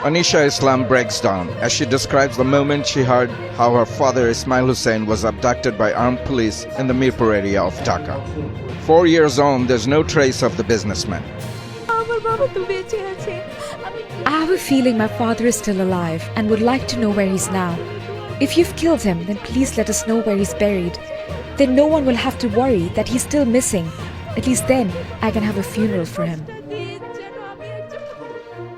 Anisha Islam breaks down as she describes the moment she heard how her father Ismail Hussain was abducted by armed police in the Mirpur area of Dhaka. 4 years on, there's no trace of the businessman. I have a feeling my father is still alive and would like to know where he's now. If you've killed him, then please let us know where he's buried. Then no one will have to worry that he's still missing. At least then I can have a funeral for him.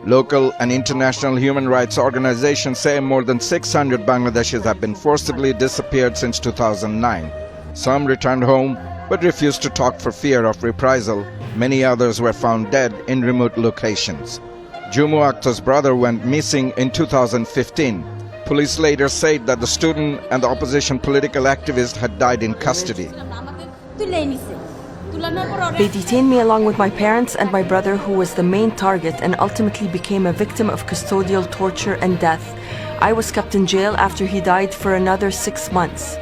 Local and international human rights organizations say more than 600 Bangladeshis have been forcibly disappeared since 2009. Some returned home but refused to talk for fear of reprisal. Many others were found dead in remote locations. Jumu Akhtar's brother went missing in 2015. Police later said that the student and the opposition political activist had died in custody. They detained me along with my parents and my brother, who was the main target and ultimately became a victim of custodial torture and death. I was kept in jail after he died for another 6 months.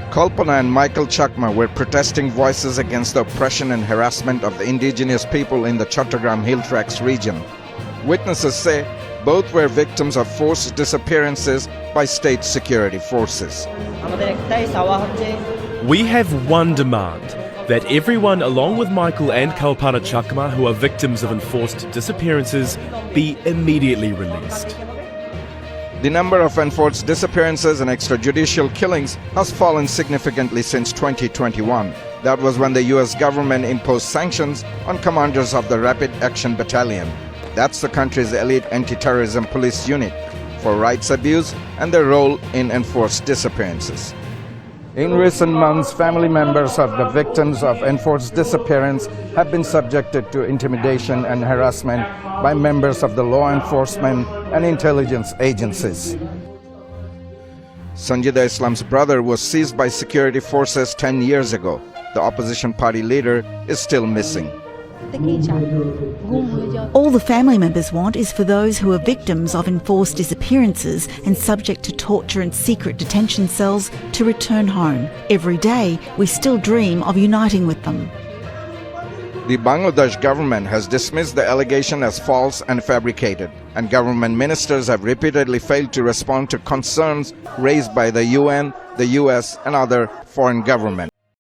Kalpana and Michael Chakma were protesting voices against the oppression and harassment of the indigenous people in the Chattogram Hill Tracts region. Witnesses say both were victims of forced disappearances by state security forces. We have one demand, that everyone along with Michael and Kalpana Chakma who are victims of enforced disappearances be immediately released. The number of enforced disappearances and extrajudicial killings has fallen significantly since 2021. That was when the US government imposed sanctions on commanders of the Rapid Action Battalion. That's the country's elite anti-terrorism police unit for rights abuse and their role in enforced disappearances. In recent months, family members of the victims of enforced disappearance have been subjected to intimidation and harassment by members of the law enforcement and intelligence agencies. Sanjida Islam's brother was seized by security forces 10 years ago. The opposition party leader is still missing. All the family members want is for those who are victims of enforced disappearances and subject to torture and secret detention cells to return home. Every day, we still dream of uniting with them. The Bangladesh government has dismissed the allegation as false and fabricated, and government ministers have repeatedly failed to respond to concerns raised by the UN, the US, and other foreign governments.